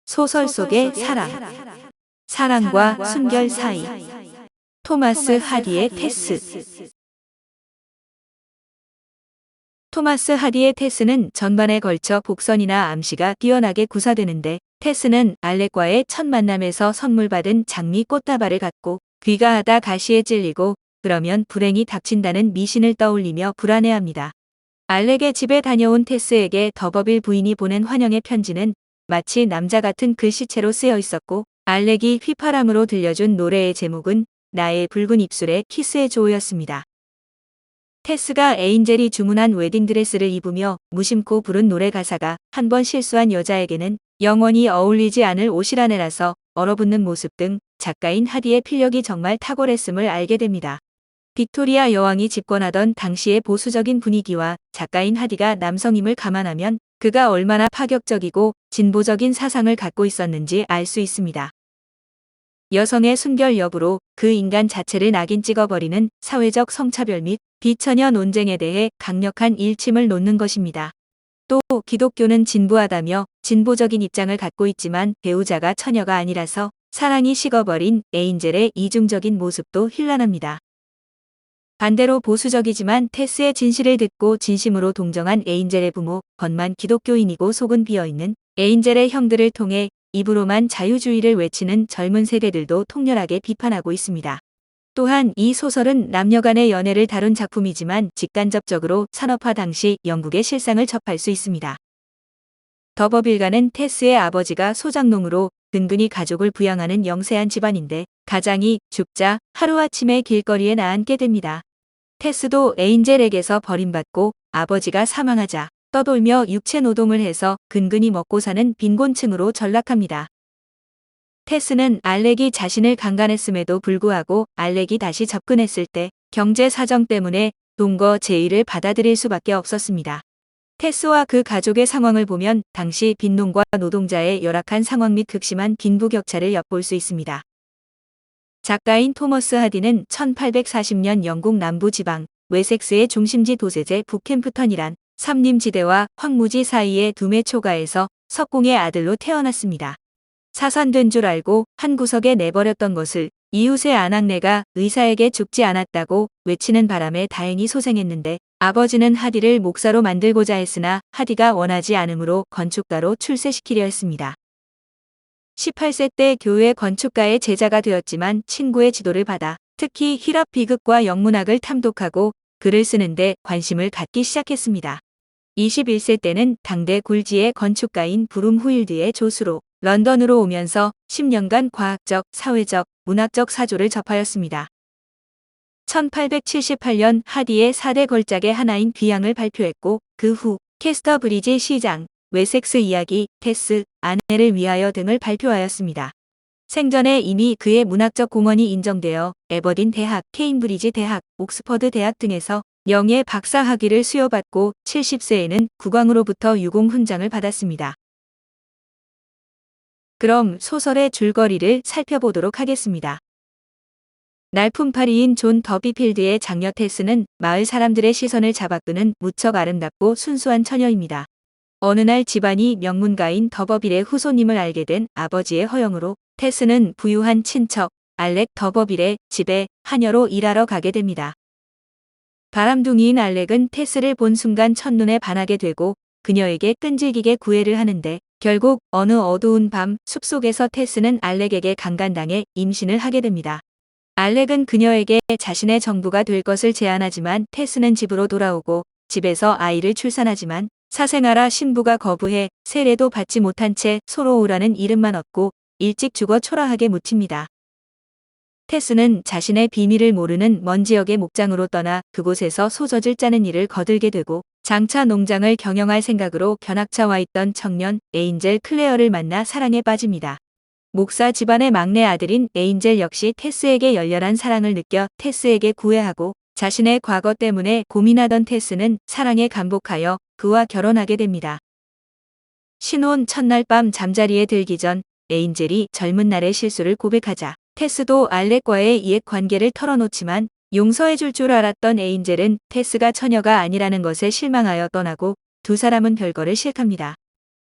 소설 속의 사랑. 사랑과 순결 사이. 토마스 하디의 테스. 토마스 하디의 테스는 전반에 걸쳐 복선이나 암시가 뛰어나게 구사되는데, 테스는 알렉과의 첫 만남에서 선물 받은 장미 꽃다발을 갖고 귀가하다 가시에 찔리고 그러면 불행이 닥친다는 미신을 떠올리며 불안해합니다. 알렉의 집에 다녀온 테스에게 더버빌 부인이 보낸 환영의 편지는 마치 남자 같은 글씨체로 쓰여 있었고, 알렉이 휘파람으로 들려준 노래의 제목은 나의 붉은 입술에 키스해줘였습니다. 테스가 에인젤이 주문한 웨딩드레스를 입으며 무심코 부른 노래 가사가 한 번 실수한 여자에게는 영원히 어울리지 않을 옷이라네라서 얼어붙는 모습 등 작가인 하디의 필력이 정말 탁월했음을 알게 됩니다. 빅토리아 여왕이 집권하던 당시의 보수적인 분위기와 작가인 하디가 남성임을 감안하면 그가 얼마나 파격적이고 진보적인 사상을 갖고 있었는지 알 수 있습니다. 여성의 순결 여부로 그 인간 자체를 낙인 찍어버리는 사회적 성차별 및 비처녀 논쟁에 대해 강력한 일침을 놓는 것입니다. 또 기독교는 진부하다며 진보적인 입장을 갖고 있지만 배우자가 처녀가 아니라서 사랑이 식어버린 에인젤의 이중적인 모습도 힐난합니다. 반대로 보수적이지만 테스의 진실을 듣고 진심으로 동정한 에인젤의 부모, 겉만 기독교인이고 속은 비어있는 에인젤의 형들을 통해 입으로만 자유주의를 외치는 젊은 세대들도 통렬하게 비판하고 있습니다. 또한 이 소설은 남녀 간의 연애를 다룬 작품이지만 직간접적으로 산업화 당시 영국의 실상을 접할 수 있습니다. 더버빌가는 테스의 아버지가 소장농으로 근근히 가족을 부양하는 영세한 집안인데, 가장이 죽자 하루아침에 길거리에 나앉게 됩니다. 테스도 에인젤에게서 버림받고 아버지가 사망하자 떠돌며 육체 노동을 해서 근근히 먹고 사는 빈곤층으로 전락합니다. 테스는 알렉이 자신을 강간했음에도 불구하고 알렉이 다시 접근했을 때 경제 사정 때문에 동거 제의를 받아들일 수밖에 없었습니다. 테스와 그 가족의 상황을 보면 당시 빈농과 노동자의 열악한 상황 및 극심한 빈부격차를 엿볼 수 있습니다. 작가인 토머스 하디는 1840년 영국 남부 지방 웨섹스의 중심지 도세제 북햄프턴이란 삼림지대와 황무지 사이의 두메 초가에서 석공의 아들로 태어났습니다. 사산된 줄 알고 한 구석에 내버렸던 것을 이웃의 아낙네가 의사에게 죽지 않았다고 외치는 바람에 다행히 소생했는데, 아버지는 하디를 목사로 만들고자 했으나 하디가 원하지 않으므로 건축가로 출세시키려 했습니다. 18세 때 교회 건축가의 제자가 되었지만 친구의 지도를 받아 특히 힐업 비극과 영문학을 탐독하고 글을 쓰는데 관심을 갖기 시작했습니다. 21세 때는 당대 굴지의 건축가인 브룸 후일드의 조수로 런던으로 오면서 10년간 과학적, 사회적, 문학적 사조를 접하였습니다. 1878년 하디의 4대 걸작의 하나인 귀향을 발표했고, 그 후 캐스터 브리지 시장, 웨섹스 이야기, 테스, 아내를 위하여 등을 발표하였습니다. 생전에 이미 그의 문학적 공헌이 인정되어 에버딘 대학, 케임브리지 대학, 옥스퍼드 대학 등에서 명예 박사 학위를 수여받고 70세에는 국왕으로부터 유공 훈장을 받았습니다. 그럼 소설의 줄거리를 살펴보도록 하겠습니다. 날품팔이인 존 더비필드의 장녀 테스는 마을 사람들의 시선을 잡아끄는 무척 아름답고 순수한 처녀입니다. 어느 날 집안이 명문가인 더버빌의 후손임을 알게 된 아버지의 허영으로 테스는 부유한 친척 알렉 더버빌의 집에 하녀로 일하러 가게 됩니다. 바람둥이인 알렉은 테스를 본 순간 첫눈에 반하게 되고 그녀에게 끈질기게 구애를 하는데, 결국 어느 어두운 밤 숲속에서 테스는 알렉에게 강간당해 임신을 하게 됩니다. 알렉은 그녀에게 자신의 정부가 될 것을 제안하지만 테스는 집으로 돌아오고 집에서 아이를 출산하지만 사생아라 신부가 거부해 세례도 받지 못한 채 소로우라는 이름만 얻고 일찍 죽어 초라하게 묻힙니다. 테스는 자신의 비밀을 모르는 먼 지역의 목장으로 떠나 그곳에서 소젖을 짜는 일을 거들게 되고, 장차 농장을 경영할 생각으로 견학차 와 있던 청년 에인젤 클레어를 만나 사랑에 빠집니다. 목사 집안의 막내 아들인 에인젤 역시 테스에게 열렬한 사랑을 느껴 테스에게 구애하고, 자신의 과거 때문에 고민하던 테스는 사랑에 감복하여 그와 결혼하게 됩니다. 신혼 첫날 밤 잠자리에 들기 전 에인젤이 젊은 날의 실수를 고백하자 테스도 알렉과의 이해 관계를 털어놓지만 용서해줄 줄 알았던 에인젤은 테스가 처녀가 아니라는 것에 실망하여 떠나고 두 사람은 별거를 시작합니다.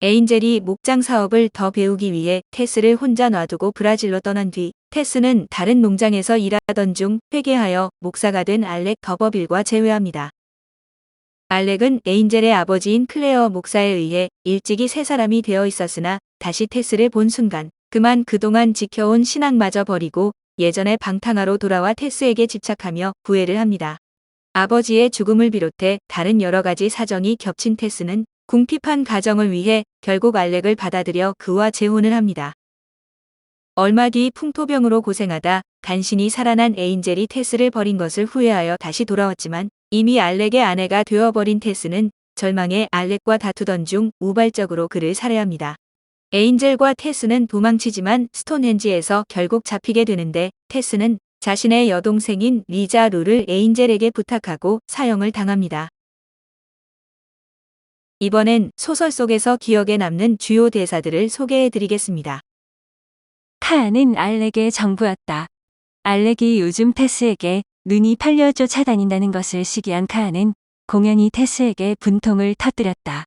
에인젤이 목장 사업을 더 배우기 위해 테스를 혼자 놔두고 브라질로 떠난 뒤 테스는 다른 농장에서 일하던 중 회계하여 목사가 된 알렉 더버빌과 재회합니다. 알렉은 에인젤의 아버지인 클레어 목사에 의해 일찍이 세 사람이 되어 있었으나 다시 테스를 본 순간 그만 그동안 지켜온 신앙마저 버리고 예전의 방탕아로 돌아와 테스에게 집착하며 구애를 합니다. 아버지의 죽음을 비롯해 다른 여러 가지 사정이 겹친 테스는 궁핍한 가정을 위해 결국 알렉을 받아들여 그와 재혼을 합니다. 얼마 뒤 풍토병으로 고생하다 간신히 살아난 에인젤이 테스를 버린 것을 후회하여 다시 돌아왔지만 이미 알렉의 아내가 되어버린 테스는 절망해 알렉과 다투던 중 우발적으로 그를 살해합니다. 에인젤과 테스는 도망치지만 스톤헨지에서 결국 잡히게 되는데 테스는 자신의 여동생인 리자 루를 에인젤에게 부탁하고 사형을 당합니다. 이번엔 소설 속에서 기억에 남는 주요 대사들을 소개해드리겠습니다. 카아는 알렉의 정부였다. 알렉이 요즘 테스에게 눈이 팔려 쫓아다닌다는 것을 시기한 카아는 공연히 테스에게 분통을 터뜨렸다.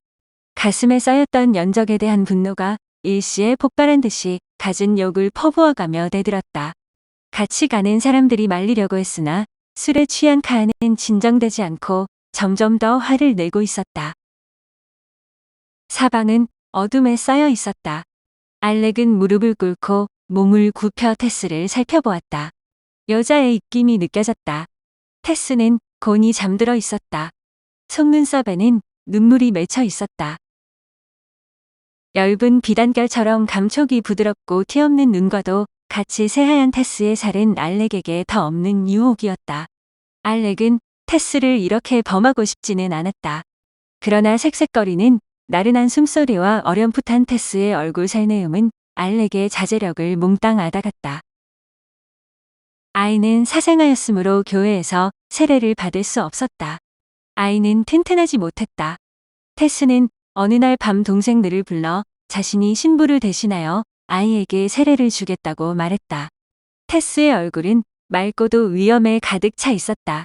가슴에 쌓였던 연적에 대한 분노가 일시에 폭발한 듯이 갖은 욕을 퍼부어가며 대들었다. 같이 가는 사람들이 말리려고 했으나 술에 취한 카아는 진정되지 않고 점점 더 화를 내고 있었다. 사방은 어둠에 쌓여 있었다. 알렉은 무릎을 꿇고 몸을 굽혀 테스를 살펴보았다. 여자의 입김이 느껴졌다. 테스는 곤히 잠들어 있었다. 속눈썹에는 눈물이 맺혀 있었다. 엷은 비단결처럼 감촉이 부드럽고 티없는 눈과도 같이 새하얀 테스의 살은 알렉에게 더 없는 유혹이었다. 알렉은 테스를 이렇게 범하고 싶지는 않았다. 그러나 색색거리는 나른한 숨소리와 어렴풋한 테스의 얼굴 살내음은 알렉의 자제력을 몽땅 앗아갔다. 아이는 사생아였으므로 교회에서 세례를 받을 수 없었다. 아이는 튼튼하지 못했다. 테스는 어느 날 밤 동생들을 불러 자신이 신부를 대신하여 아이에게 세례를 주겠다고 말했다. 테스의 얼굴은 맑고도 위험에 가득 차 있었다.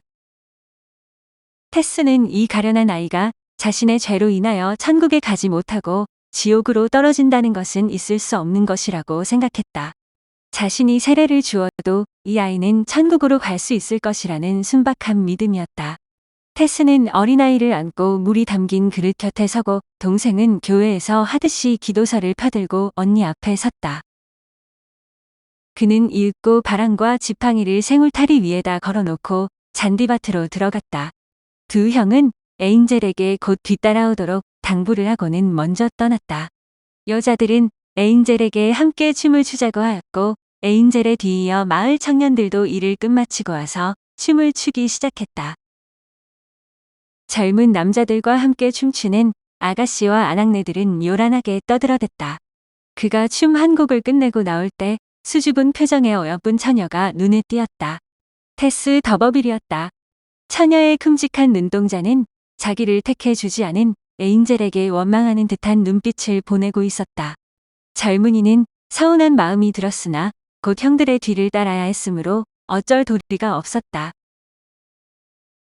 테스는 이 가련한 아이가 자신의 죄로 인하여 천국에 가지 못하고 지옥으로 떨어진다는 것은 있을 수 없는 것이라고 생각했다. 자신이 세례를 주어도 이 아이는 천국으로 갈 수 있을 것이라는 순박한 믿음이었다. 테스는 어린아이를 안고 물이 담긴 그릇 곁에 서고 동생은 교회에서 하듯이 기도서를 펴들고 언니 앞에 섰다. 그는 읽고 바람과 지팡이를 생울타리 위에다 걸어놓고 잔디밭으로 들어갔다. 두 형은 에인젤에게 곧 뒤따라오도록 당부를 하고는 먼저 떠났다. 여자들은 에인젤에게 함께 춤을 추자고 하였고 에인젤에 뒤이어 마을 청년들도 일을 끝마치고 와서 춤을 추기 시작했다. 젊은 남자들과 함께 춤추는 아가씨와 아낙네들은 요란하게 떠들어댔다. 그가 춤 한 곡을 끝내고 나올 때 수줍은 표정의 어여쁜 처녀가 눈에 띄었다. 테스 더버빌이었다. 처녀의 큼직한 눈동자는 자기를 택해 주지 않은 에인젤에게 원망하는 듯한 눈빛을 보내고 있었다. 젊은이는 서운한 마음이 들었으나 곧 형들의 뒤를 따라야 했으므로 어쩔 도리가 없었다.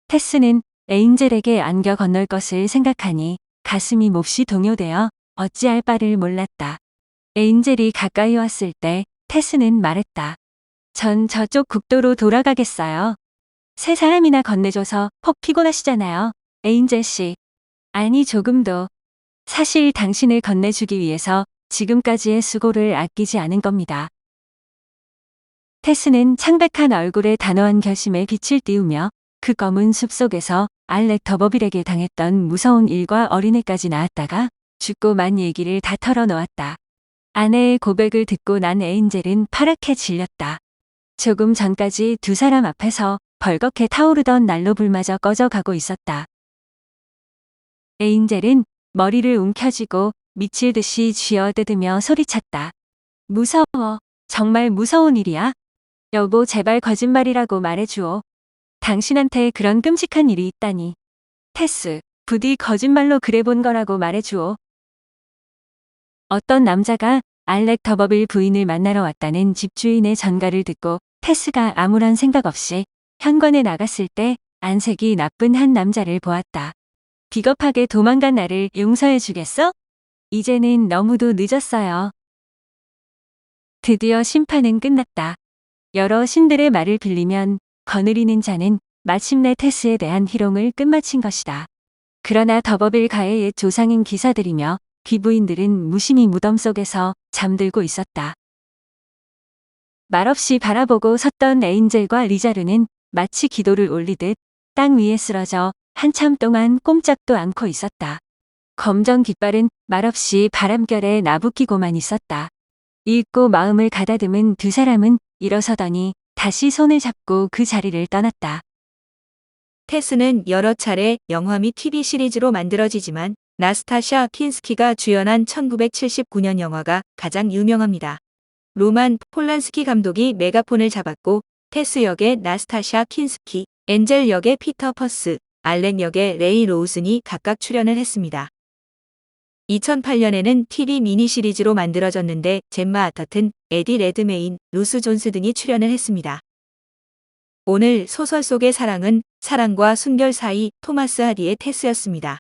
테스는 에인젤에게 안겨 건널 것을 생각하니 가슴이 몹시 동요되어 어찌할 바를 몰랐다. 에인젤이 가까이 왔을 때 테스는 말했다. 전 저쪽 국도로 돌아가겠어요. 세 사람이나 건네줘서 폭 피곤하시잖아요. 에인젤 씨. 아니 조금도. 사실 당신을 건네주기 위해서 지금까지의 수고를 아끼지 않은 겁니다. 테스는 창백한 얼굴에 단호한 결심에 빛을 띄우며 그 검은 숲속에서 알렉 더버빌에게 당했던 무서운 일과 어린애까지 나왔다가 죽고 만 얘기를 다 털어놓았다. 아내의 고백을 듣고 난 에인젤은 파랗게 질렸다. 조금 전까지 두 사람 앞에서 벌겋게 타오르던 난로불마저 꺼져가고 있었다. 에인젤은 머리를 움켜쥐고 미칠 듯이 쥐어뜯으며 소리쳤다. 무서워. 정말 무서운 일이야. 여보 제발 거짓말이라고 말해주오. 당신한테 그런 끔찍한 일이 있다니. 테스, 부디 거짓말로 그래본 거라고 말해주오. 어떤 남자가 알렉 더버빌 부인을 만나러 왔다는 집주인의 전가를 듣고 테스가 아무런 생각 없이 현관에 나갔을 때 안색이 나쁜 한 남자를 보았다. 비겁하게 도망간 나를 용서해 주겠어? 이제는 너무도 늦었어요. 드디어 심판은 끝났다. 여러 신들의 말을 빌리면 거느리는 자는 마침내 테스에 대한 희롱을 끝마친 것이다. 그러나 더버빌가의 옛 조상인 기사들이며 귀부인들은 무심히 무덤 속에서 잠들고 있었다. 말없이 바라보고 섰던 에인젤과 리자르는 마치 기도를 올리듯 땅 위에 쓰러져 한참 동안 꼼짝도 않고 있었다. 검정 깃발은 말없이 바람결에 나부끼고만 있었다. 읽고 마음을 가다듬은 두 사람은 일어서더니 다시 손을 잡고 그 자리를 떠났다. 테스는 여러 차례 영화 및 TV 시리즈로 만들어지지만 나스타샤 킨스키가 주연한 1979년 영화가 가장 유명합니다. 로만 폴란스키 감독이 메가폰을 잡았고 테스 역의 나스타샤 킨스키, 엔젤 역의 피터 퍼스, 알렉 역의 레이 로우슨이 각각 출연을 했습니다. 2008년에는 TV 미니 시리즈로 만들어졌는데 젬마 아터튼, 에디 레드메인, 루스 존스 등이 출연을 했습니다. 오늘 소설 속의 사랑은 사랑과 순결 사이 토마스 하디의 테스였습니다.